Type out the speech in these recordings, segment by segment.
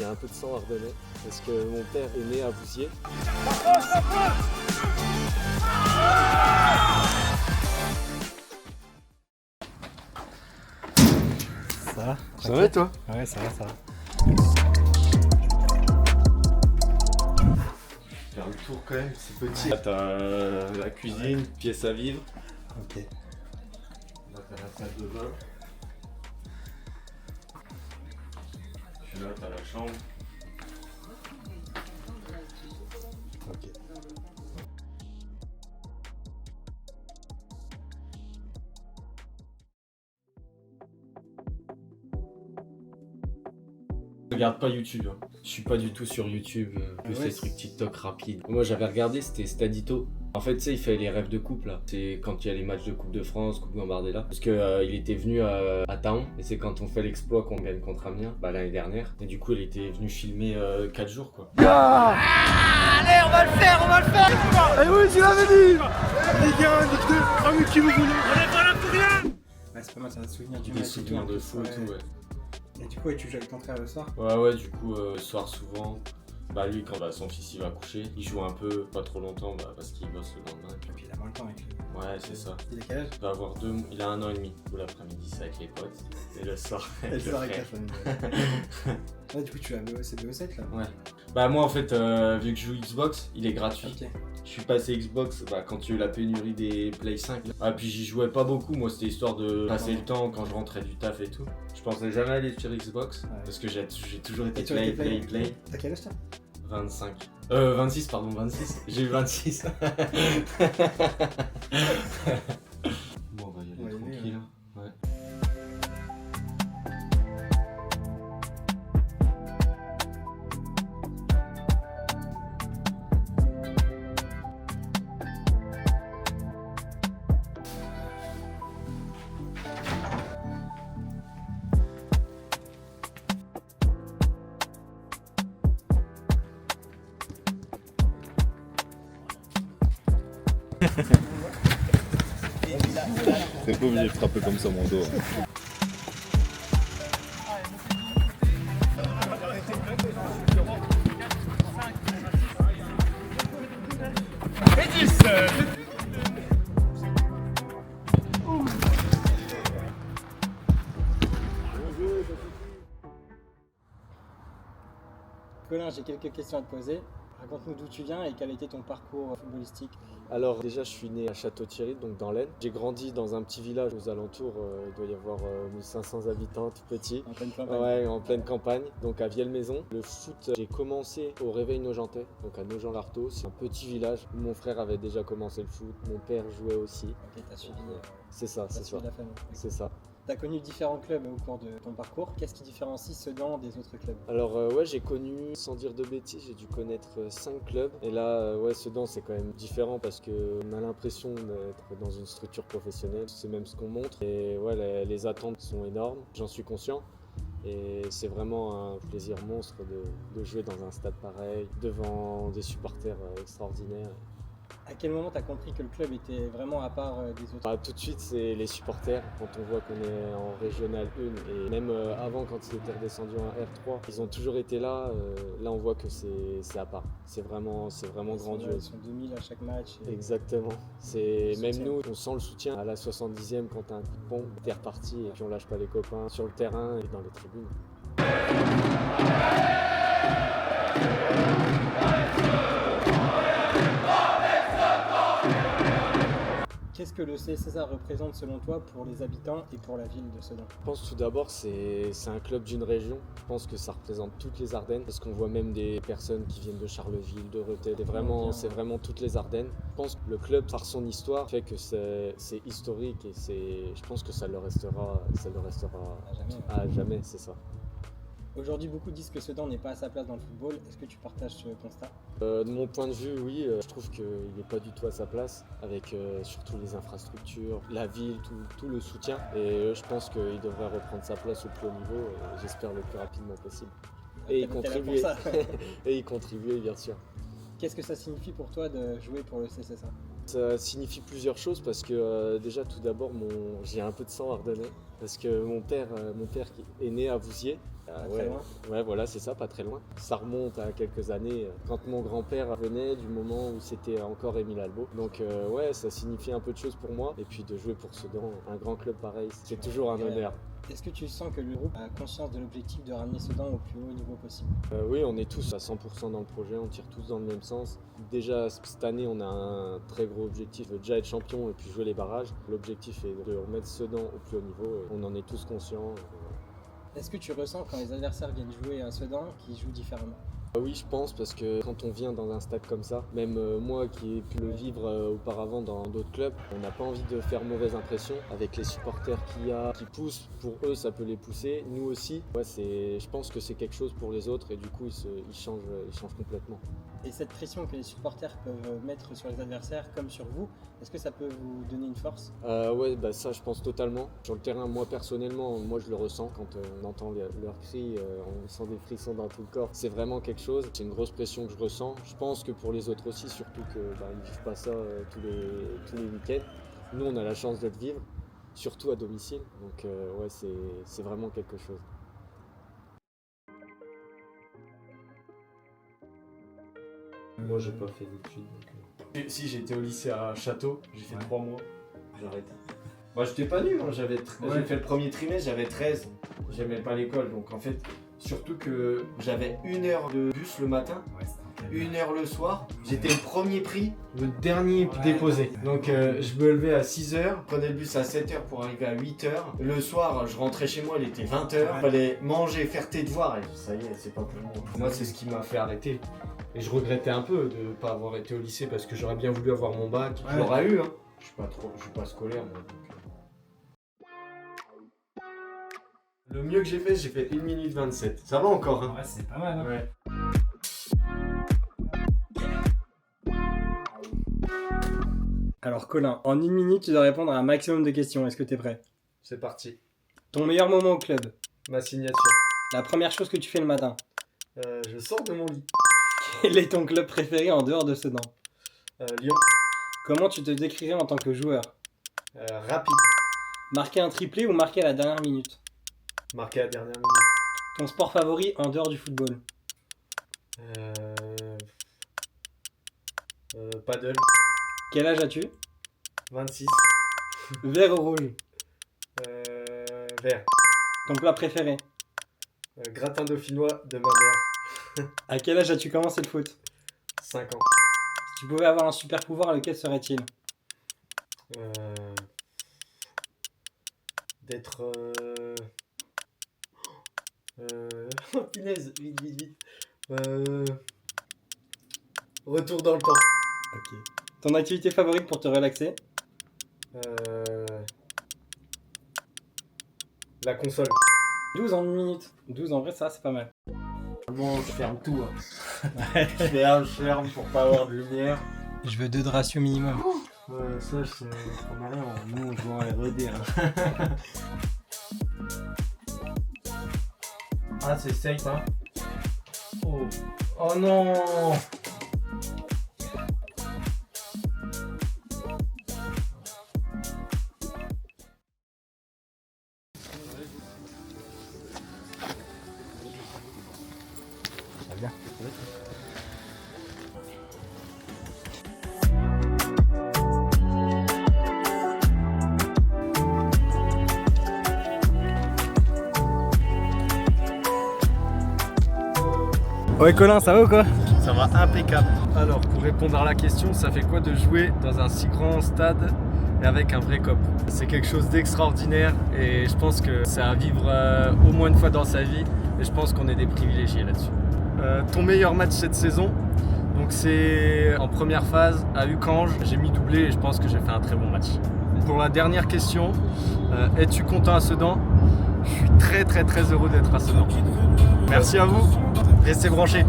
un peu de sang ardennais parce que mon père est né à Vouziers. Ça va? Ça va et toi? Ouais, ça va, ça va. Faire le tour quand même, c'est petit. Là t'as la cuisine, pièce à vivre. Ok. Là t'as la salle de bain. Puis là t'as la chambre. Ok. Je regarde pas YouTube, hein. Je suis pas du tout sur YouTube, plus les trucs TikTok rapides. Moi j'avais regardé, c'était Stadito. En fait, tu sais, il fait les rêves de couple là. C'est quand il y a les matchs de Coupe de France, Coupe Gambardella. Parce que il était venu à Taon, et c'est quand on fait l'exploit qu'on gagne contre Amiens, l'année dernière. Et du coup, il était venu filmer 4 jours quoi. Allez, on va le faire, on va le faire. Eh oui, tu l'avais dit. Les gars, Ligue 2, ah qui vous voulez. On est pas là pour rien. Ouais, c'est pas mal, ça va te souvenir du Des match. souvenirs de fou et tout, ouais. Et du coup, tu joues avec ton frère le soir? Ouais, du coup, le soir souvent. Lui, quand son fils il va coucher, il joue un peu, pas trop longtemps, parce qu'il bosse le lendemain. Et puis il a moins le temps avec lui. Ouais, c'est ça. Il a quel âge? Il va avoir il a 1 an et demi. Où l'après-midi c'est avec les potes, et le soir Et avec le soir avec la frère. famille. Ouais, du coup, tu as c'est BO7 là? Ouais. Moi en fait, vu que je joue Xbox, il est gratuit. Ok. Je suis passé Xbox quand il y a eu la pénurie des Play 5. Puis j'y jouais pas beaucoup, moi c'était histoire de passer le temps quand je rentrais du taf et tout. Je pensais jamais aller sur Xbox, parce que j'ai toujours été play. T'as quel âge toi? 25. 26, pardon, 26. J'ai eu 26. Bon, on va y aller tranquille. Ouais. T'es pas obligé de frapper comme ça mon dos. Colin, j'ai quelques questions à te poser. Raconte-nous d'où tu viens et quel a été ton parcours footballistique. Alors déjà je suis né à Château-Thierry, donc dans l'Aisne. J'ai grandi dans un petit village aux alentours, il doit y avoir 1500 habitants, tout petit. En pleine campagne. Ouais, en pleine campagne, donc à Vielle-Maison. Le foot, j'ai commencé au Réveil Nogentais, donc à Nogent-l'Artaud. C'est un petit village où mon frère avait déjà commencé le foot, mon père jouait aussi. Ok, t'as suivi, C'est ça, c'est ça. la famille. C'est ça. T'as connu différents clubs au cours de ton parcours. Qu'est-ce qui différencie Sedan des autres clubs? Alors j'ai connu, sans dire de bêtises, j'ai dû connaître 5 clubs. Et là, Sedan c'est quand même différent parce qu'on a l'impression d'être dans une structure professionnelle. C'est même ce qu'on montre. Et les attentes sont énormes, j'en suis conscient. Et c'est vraiment un plaisir monstre de jouer dans un stade pareil, devant des supporters extraordinaires. À quel moment t'as compris que le club était vraiment à part des autres? Tout de suite, c'est les supporters. Quand on voit qu'on est en Régional 1 et même avant, quand ils étaient redescendus en R3, ils ont toujours été là. Là, on voit que c'est à part. C'est vraiment grandiose. Ils sont 2000 à chaque match. Exactement. Même nous, on sent le soutien à la 70e quand t'as un coup de pompe, t'es reparti et puis on lâche pas les copains sur le terrain et dans les tribunes. Qu'est-ce que le CSSA représente selon toi pour les habitants et pour la ville de Sedan? Je pense tout d'abord c'est un club d'une région. Je pense que ça représente toutes les Ardennes parce qu'on voit même des personnes qui viennent de Charleville, de Rethel. C'est vraiment toutes les Ardennes. Je pense que le club, par son histoire, fait que c'est historique et je pense que ça le restera à jamais, c'est ça. Aujourd'hui, beaucoup disent que Sedan n'est pas à sa place dans le football. Est-ce que tu partages ce constat? De mon point de vue, oui, je trouve qu'il n'est pas du tout à sa place, avec surtout les infrastructures, la ville, tout le soutien. Et je pense qu'il devrait reprendre sa place au plus haut niveau, et j'espère le plus rapidement possible. Et y contribuer, bien sûr. Qu'est-ce que ça signifie pour toi de jouer pour le CSSA? Ça signifie plusieurs choses parce que déjà tout d'abord j'ai un peu de sang ardennais parce que mon père qui est né à Vouziers Très loin. Ouais, voilà, c'est ça, pas très loin. Ça remonte à quelques années, quand mon grand-père venait, du moment où c'était encore Émile Albo. Donc ouais, ça signifie un peu de choses pour moi. Et puis de jouer pour Sedan, un grand club pareil, c'est toujours un honneur. Est-ce que tu sens que le groupe a conscience de l'objectif de ramener Sedan au plus haut niveau possible? Oui, on est tous à 100% dans le projet, on tire tous dans le même sens. Déjà, cette année, on a un très gros objectif, déjà être champion et puis jouer les barrages. L'objectif est de remettre Sedan au plus haut niveau et on en est tous conscients. Est-ce que tu ressens quand les adversaires viennent jouer à Sedan qu'ils jouent différemment? Oui, je pense, parce que quand on vient dans un stade comme ça, même moi qui ai pu le vivre auparavant dans d'autres clubs, on n'a pas envie de faire mauvaise impression avec les supporters qu'il y a, qui poussent. Pour eux, ça peut les pousser, nous aussi. Ouais, je pense que c'est quelque chose pour les autres et du coup, ils changent complètement. Et cette pression que les supporters peuvent mettre sur les adversaires comme sur vous, est-ce que ça peut vous donner une force? Ouais, bah ça je pense totalement. Sur le terrain, moi personnellement, moi je le ressens quand on entend leurs cris, on sent des frissons dans tout le corps. C'est vraiment quelque chose, c'est une grosse pression que je ressens. Je pense que pour les autres aussi, surtout qu'ils ne vivent pas ça tous les week-ends. Nous on a la chance de le vivre, surtout à domicile, donc ouais, c'est vraiment quelque chose. Moi j'ai pas fait d'études. Si, j'ai été au lycée à Château, j'ai fait 3 mois, j'ai arrêté. Moi j'étais pas nul, hein. J'ai fait le premier trimestre, j'avais 13, j'aimais pas l'école, donc en fait, surtout que j'avais 1 heure de bus le matin, 1 heure le soir, j'étais le premier pris, le dernier déposé. Donc je me levais à 6h, prenais le bus à 7h pour arriver à 8h. Le soir, je rentrais chez moi, il était 20h, fallait manger, faire tes devoirs, et ça y est, c'est pas pour moi. Moi c'est ce qui m'a fait arrêter. Et je regrettais un peu de ne pas avoir été au lycée parce que j'aurais bien voulu avoir mon bac. Je l'aurais eu, hein. Je suis pas scolaire moi. Donc... Le mieux que j'ai fait 1 minute 27. Ça va encore, hein. Ouais, c'est pas mal, hein. Ouais. Alors Colin, en 1 minute, tu dois répondre à un maximum de questions. Est-ce que tu es prêt? C'est parti. Ton meilleur moment au club? Ma signature. La première chose que tu fais le matin? Je sors de mon lit. Quel est ton club préféré en dehors de Sedan? Lyon. Comment tu te décrirais en tant que joueur? Rapide. Marquer un triplé ou marquer à la dernière minute? Marqué à la dernière minute. Ton sport favori en dehors du football? Paddle. Quel âge as-tu? 26. Vert ou rouge? Vert. Ton plat préféré? Gratin dauphinois de ma mère. À quel âge as-tu commencé le foot? 5 ans. Si tu pouvais avoir un super pouvoir, lequel serait-il? D'être... Oh punaise, vite. Retour dans le temps. Ok. Ton activité favorite pour te relaxer? La console. 12 en 1 minute. 12 en vrai, ça c'est pas mal. Bon, je ferme tout. Je ferme pour pas avoir de lumière. Je veux 2 de ratio minimum. Ça, on a rien. Nous, on joue en RED. Hein. Ah, c'est safe, hein. Oh non. Bien. Ouais Colin, ça va ou quoi? Ça va impeccable. Alors, pour répondre à la question, ça fait quoi de jouer dans un si grand stade et avec un vrai cop? C'est quelque chose d'extraordinaire et je pense que c'est à vivre au moins une fois dans sa vie et je pense qu'on est des privilégiés là-dessus. Ton meilleur match cette saison? Donc c'est en première phase à Uckange, j'ai mis doublé et je pense que j'ai fait un très bon match. Pour la dernière question, es-tu content à Sedan? Je suis très heureux d'être à Sedan. Merci à vous, restez branchés.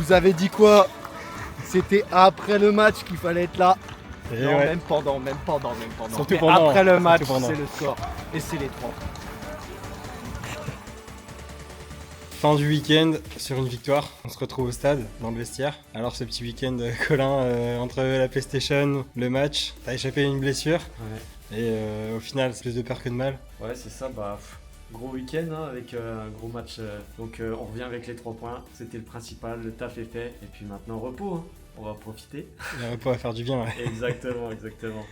vous avez dit quoi? C'était après le match qu'il fallait être là. Et Non, ouais. même pendant. Surtout Mais pendant, après le surtout match, pendant. c'est le score. Et c'est les 3. Fin du week-end sur une victoire. On se retrouve au stade, dans le vestiaire. Alors ce petit week-end, Colin, entre la PlayStation, le match, t'as échappé à une blessure. Ouais. Et au final, c'est plus de peur que de mal. Ouais, c'est ça, gros week-end hein, avec un gros match. Donc on revient avec les 3 points, c'était le principal, le taf est fait. Et puis maintenant, repos, hein. On va profiter. Le repos va faire du bien, ouais. Exactement.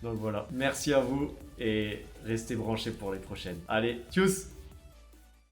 Donc voilà. Merci à vous et restez branchés pour les prochaines. Allez, tchuss!